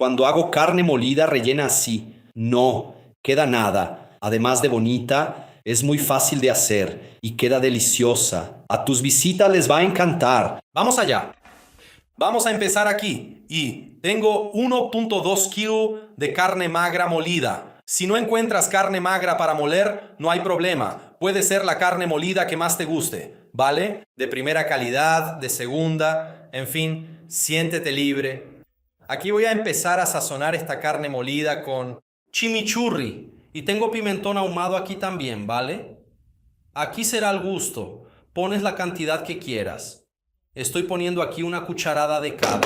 Cuando hago carne molida rellena así, no queda nada. Además de bonita, es muy fácil de hacer y queda deliciosa. A tus visitas les va a encantar. Vamos allá. Vamos a empezar aquí. Y tengo 1.2 kilos de carne magra molida. Si no encuentras carne magra para moler, no hay problema. Puede ser la carne molida que más te guste, ¿vale? De primera calidad, de segunda, en fin, siéntete libre. Aquí voy a empezar a sazonar esta carne molida con chimichurri. Y tengo pimentón ahumado aquí también, ¿vale? Aquí será al gusto. Pones la cantidad que quieras. Estoy poniendo aquí una cucharada de cada.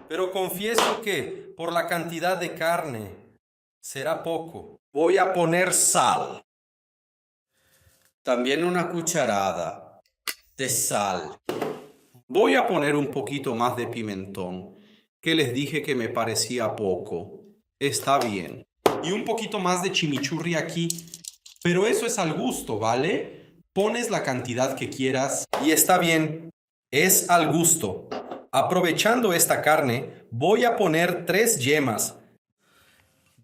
Pero confieso que por la cantidad de carne será poco. Voy a poner sal. También una cucharada de sal. Voy a poner un poquito más de pimentón, que les dije que me parecía poco. Está bien. Y un poquito más de chimichurri aquí. Pero eso es al gusto, ¿vale? Pones la cantidad que quieras y está bien. Es al gusto. Aprovechando esta carne, voy a poner 3 yemas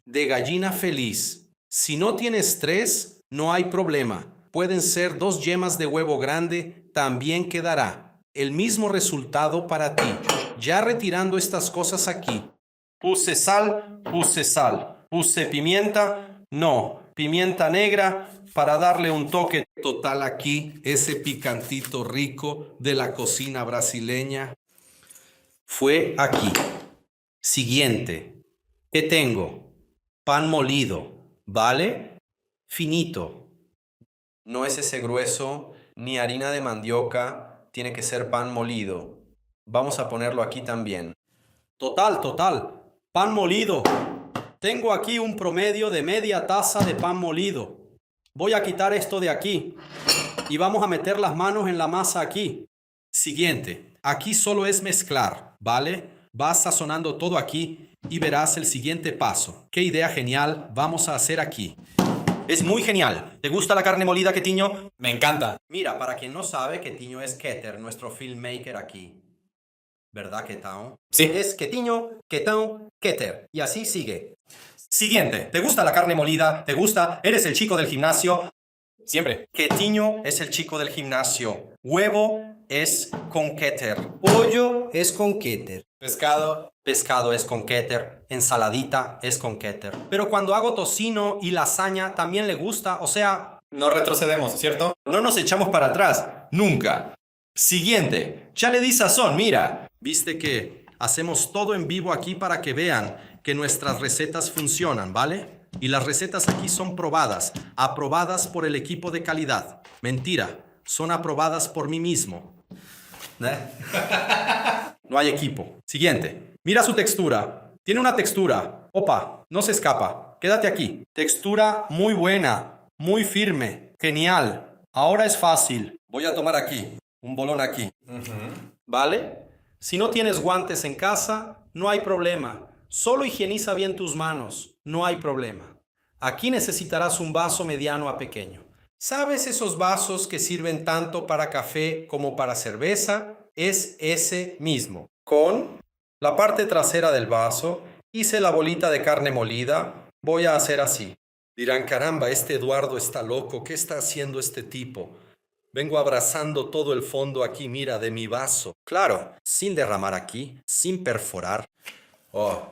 de gallina feliz. Si no tienes 3, no hay problema. Pueden ser 2 yemas de huevo grande, también quedará. El mismo resultado para ti. Ya retirando estas cosas aquí. Puse sal, puse pimienta, no, pimienta negra para darle un toque total aquí, ese picantito rico de la cocina brasileña. Fue aquí. Siguiente. ¿Qué tengo? Pan molido, ¿vale? Finito. No es ese grueso, ni harina de mandioca, tiene que ser pan molido. Vamos a ponerlo aquí también. Total. Pan molido. Tengo aquí un promedio de media taza de pan molido. Voy a quitar esto de aquí y vamos a meter las manos en la masa aquí. Siguiente. Aquí solo es mezclar, ¿vale? Vas sazonando todo aquí y verás el siguiente paso. Qué idea genial vamos a hacer aquí. Es muy genial. ¿Te gusta la carne molida, Quetiño? Me encanta. Mira, para quien no sabe, Quetiño es Keter, nuestro filmmaker aquí. ¿Verdad, Ketão? Sí. Es Quetiño, Ketão, Keter. Y así sigue. Siguiente. ¿Te gusta la carne molida? ¿Te gusta? ¿Eres el chico del gimnasio? Siempre. Quetiño es el chico del gimnasio. Huevo es con Keter. Pollo es con Keter. Pescado. Pescado es con Keter. Ensaladita es con Keter. Pero cuando hago tocino y lasaña también le gusta. O sea, No retrocedemos, ¿cierto? no nos echamos para atrás. Nunca. Siguiente. Ya le di sazón, mira. Viste que hacemos todo en vivo aquí para que vean que nuestras recetas funcionan, ¿vale? Y las recetas aquí son probadas, aprobadas por el equipo de calidad. Mentira, son aprobadas por mí mismo. No hay equipo. Siguiente. Mira su textura. Tiene una textura. Opa, no se escapa. Quédate aquí. Textura muy buena, muy firme. Genial. Ahora es fácil. Voy a tomar aquí. Un bolón aquí. ¿Vale? Si no tienes guantes en casa, no hay problema. Solo higieniza bien tus manos. No hay problema. Aquí necesitarás un vaso mediano a pequeño. ¿Sabes esos vasos que sirven tanto para café como para cerveza? Es ese mismo. Con la parte trasera del vaso hice la bolita de carne molida. Voy a hacer así. Dirán, caramba, este Eduardo está loco. ¿Qué está haciendo este tipo? Vengo abrazando todo el fondo aquí, mira, de mi vaso. Claro, sin derramar aquí, sin perforar. Oh,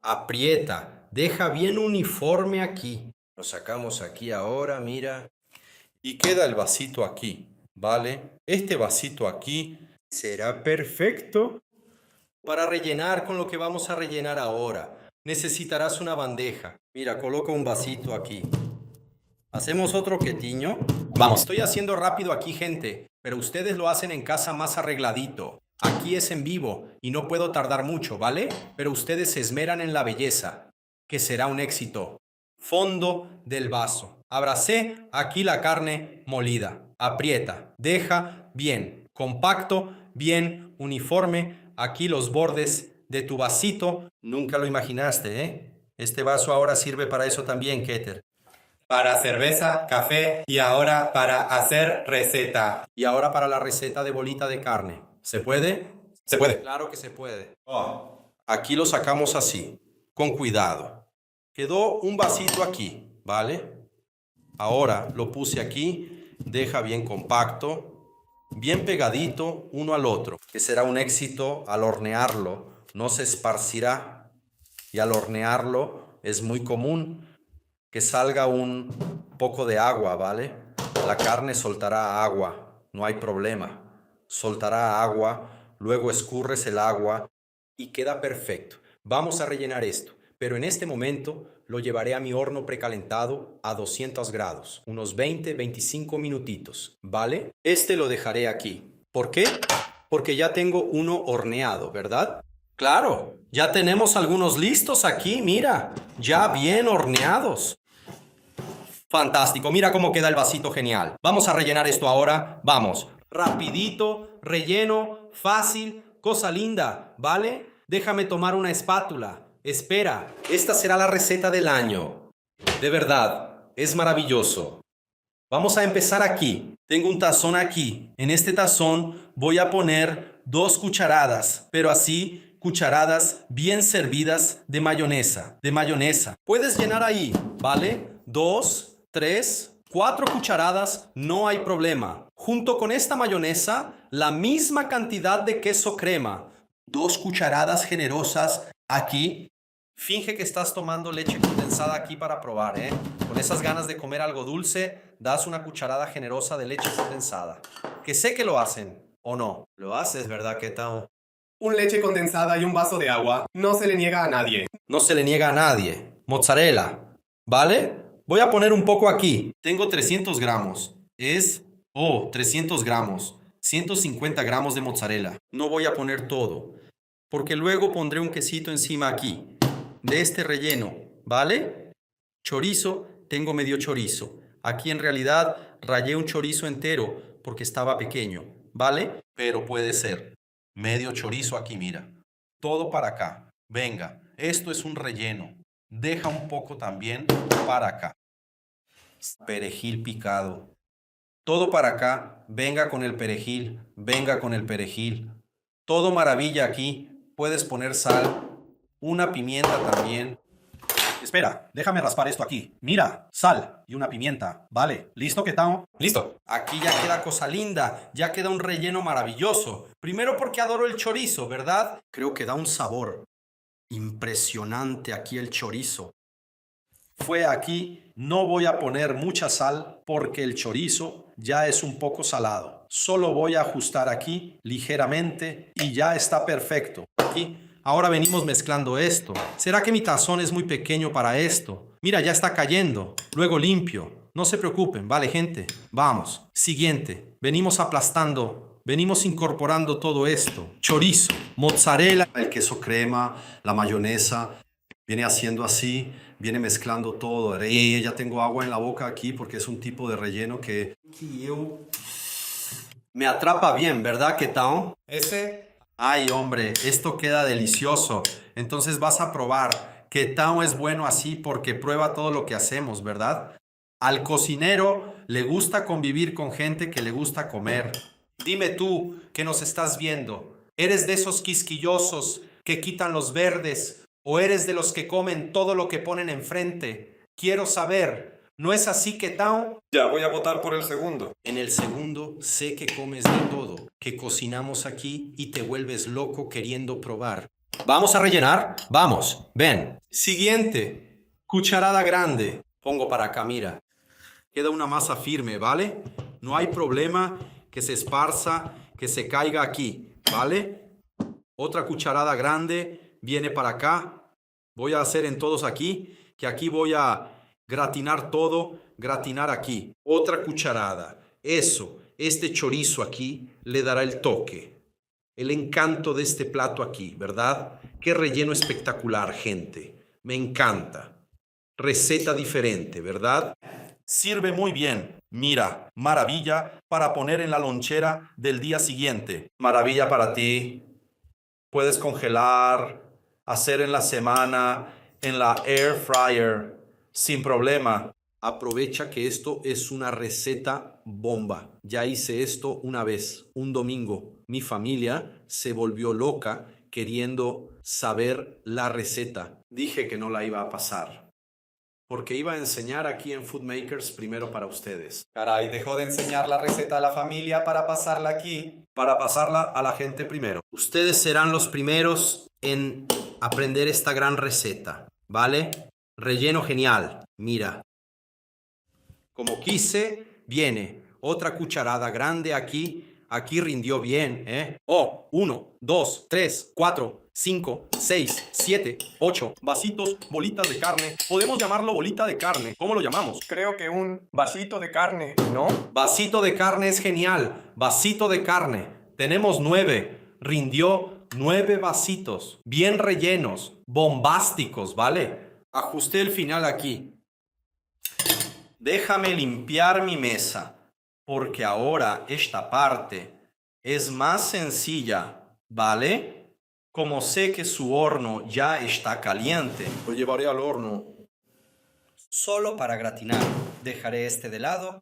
aprieta, deja bien uniforme aquí. Lo sacamos aquí ahora, mira. Y queda el vasito aquí, ¿vale? Este vasito aquí será perfecto para rellenar con lo que vamos a rellenar ahora. Necesitarás una bandeja. Mira, coloca un vasito aquí. ¿Hacemos otro Quetiño? Vamos. Estoy haciendo rápido aquí, gente, pero ustedes lo hacen en casa más arregladito. Aquí es en vivo y no puedo tardar mucho, ¿vale? Pero ustedes se esmeran en la belleza, que será un éxito. Fondo del vaso. Abracé aquí la carne molida. Aprieta, deja bien, compacto, bien, uniforme. Aquí los bordes de tu vasito. Nunca lo imaginaste, ¿eh? Este vaso ahora sirve para eso también, Keter. Para cerveza, café y ahora para hacer receta. Y ahora para la receta de bolita de carne. ¿Se puede? Se puede. Claro que se puede. Oh. Aquí lo sacamos así, con cuidado. Quedó un vasito aquí, ¿vale? Ahora lo puse aquí, deja bien compacto, bien pegadito uno al otro, que será un éxito al hornearlo, no se esparcirá. Y al hornearlo es muy común que salga un poco de agua, ¿vale? La carne soltará agua, no hay problema. Soltará agua, luego escurres el agua y queda perfecto. Vamos a rellenar esto, pero en este momento lo llevaré a mi horno precalentado a 200 grados, unos 20-25 minutitos, ¿vale? Este lo dejaré aquí. ¿Por qué? Porque ya tengo uno horneado, ¿verdad? Claro, ya tenemos algunos listos aquí, mira, ya bien horneados. Fantástico, mira cómo queda el vasito genial. Vamos a rellenar esto ahora, vamos. Rapidito, relleno, fácil, cosa linda, ¿vale? Déjame tomar una espátula. Espera, esta será la receta del año. De verdad, es maravilloso. Vamos a empezar aquí. Tengo un tazón aquí. En este tazón voy a poner 2 cucharadas, pero así cucharadas bien servidas de mayonesa. Puedes llenar ahí, ¿vale? 2, 3, 4 cucharadas, no hay problema. Junto con esta mayonesa, la misma cantidad de queso crema. 2 cucharadas generosas aquí. Finge que estás tomando leche condensada aquí para probar, ¿eh? Con esas ganas de comer algo dulce, das una cucharada generosa de leche condensada. Que sé que lo hacen, ¿o no? Lo haces, ¿verdad, Ketao? Un leche condensada y un vaso de agua. No se le niega a nadie. No se le niega a nadie. Mozzarella, ¿vale? Voy a poner un poco aquí. Tengo 300 gramos. 300 gramos. 150 gramos de mozzarella. No voy a poner todo, porque luego pondré un quesito encima aquí, de este relleno, ¿vale? Chorizo, tengo medio chorizo. Aquí en realidad rallé un chorizo entero porque estaba pequeño, ¿vale? Pero puede ser. Medio chorizo aquí, mira. Todo para acá. Venga, esto es un relleno. Deja un poco también para acá. Perejil picado. Todo para acá. Venga con el perejil. Venga con el perejil. Todo maravilla aquí. Puedes poner sal. Una pimienta también. Espera, déjame raspar esto aquí. Mira, sal y una pimienta. Vale, ¿listo, Ketao? Listo. Aquí ya queda cosa linda, ya queda un relleno maravilloso. Primero porque adoro el chorizo, ¿verdad? Creo que da un sabor impresionante aquí el chorizo. Fue aquí, no voy a poner mucha sal porque el chorizo ya es un poco salado. Solo voy a ajustar aquí ligeramente y ya está perfecto. Aquí. Ahora venimos mezclando esto. ¿Será que mi tazón es muy pequeño para esto? Mira, ya está cayendo. Luego limpio. No se preocupen, vale, gente. Vamos. Siguiente. Venimos aplastando. Venimos incorporando todo esto. Chorizo, mozzarella, el queso crema, la mayonesa. Viene haciendo así, viene mezclando todo. Ya tengo agua en la boca aquí porque es un tipo de relleno que me atrapa bien, ¿verdad, Ketao? Ay, hombre, esto queda delicioso. Entonces vas a probar. Ketao es bueno así porque prueba todo lo que hacemos, ¿verdad? Al cocinero le gusta convivir con gente que le gusta comer. Dime tú que nos estás viendo. ¿Eres de esos quisquillosos que quitan los verdes o eres de los que comen todo lo que ponen enfrente? Quiero saber. ¿No es así, Ketao? Ya voy a votar por el segundo. En el segundo sé que comes de todo, que cocinamos aquí y te vuelves loco queriendo probar. ¿Vamos a rellenar? Vamos, ven. Siguiente, cucharada grande. Pongo para acá, mira. Queda una masa firme, ¿vale? No hay problema que se esparza, que se caiga aquí, ¿vale? Otra cucharada grande viene para acá. Voy a hacer en todos aquí, que aquí voy a gratinar todo, gratinar aquí. Otra cucharada. Eso, este chorizo aquí le dará el toque, el encanto de este plato aquí, ¿verdad? Qué relleno espectacular, gente. Me encanta. Receta diferente, ¿verdad? Sirve muy bien. Mira, maravilla para poner en la lonchera del día siguiente. Maravilla para ti. Puedes congelar, hacer en la semana, en la air fryer, sin problema. Aprovecha que esto es una receta bomba. Ya hice esto una vez, un domingo. Mi familia se volvió loca queriendo saber la receta. Dije que no la iba a pasar, porque iba a enseñar aquí en Foodmakers primero para ustedes. Caray, dejó de enseñar la receta a la familia para pasarla aquí. Para pasarla a la gente primero. Ustedes serán los primeros en aprender esta gran receta, ¿vale? Relleno genial, mira. Como quise, viene otra cucharada grande aquí. Aquí rindió bien, ¿eh? Oh, 1, 2, 3, 4, 5, 6, 7, 8 vasitos, bolitas de carne. Podemos llamarlo bolita de carne. ¿Cómo lo llamamos? Creo que un vasito de carne, ¿no? Vasito de carne es genial. Vasito de carne. Tenemos 9. Rindió 9 vasitos. Bien rellenos. Bombásticos, ¿vale? Ajusté el final aquí. Déjame limpiar mi mesa, porque ahora esta parte es más sencilla, ¿vale? Como sé que su horno ya está caliente, lo llevaré al horno solo para gratinar. Dejaré este de lado.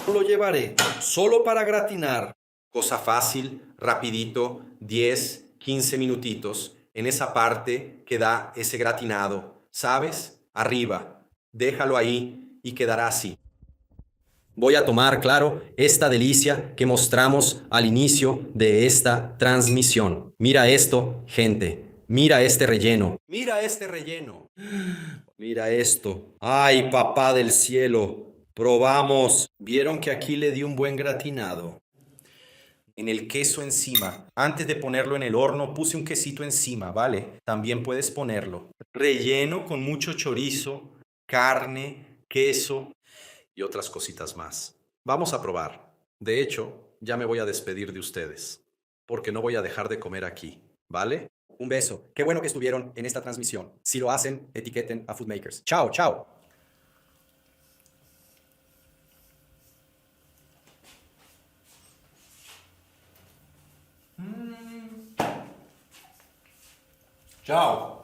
Lo llevaré solo para gratinar. Cosa fácil, rapidito, 10, 15 minutitos. En esa parte que da ese gratinado, ¿sabes? Arriba. Déjalo ahí y quedará así. Voy a tomar, claro, esta delicia que mostramos al inicio de esta transmisión. Mira esto, gente. Mira este relleno. Mira este relleno. Mira esto. ¡Ay, papá del cielo! Probamos. ¿Vieron que aquí le di un buen gratinado? En el queso encima. Antes de ponerlo en el horno, puse un quesito encima, ¿vale? También puedes ponerlo. Relleno con mucho chorizo, carne, queso y otras cositas más. Vamos a probar. De hecho, ya me voy a despedir de ustedes, porque no voy a dejar de comer aquí, ¿vale? Un beso. Qué bueno que estuvieron en esta transmisión. Si lo hacen, etiqueten a Foodmakers. Chao, chao. Chao.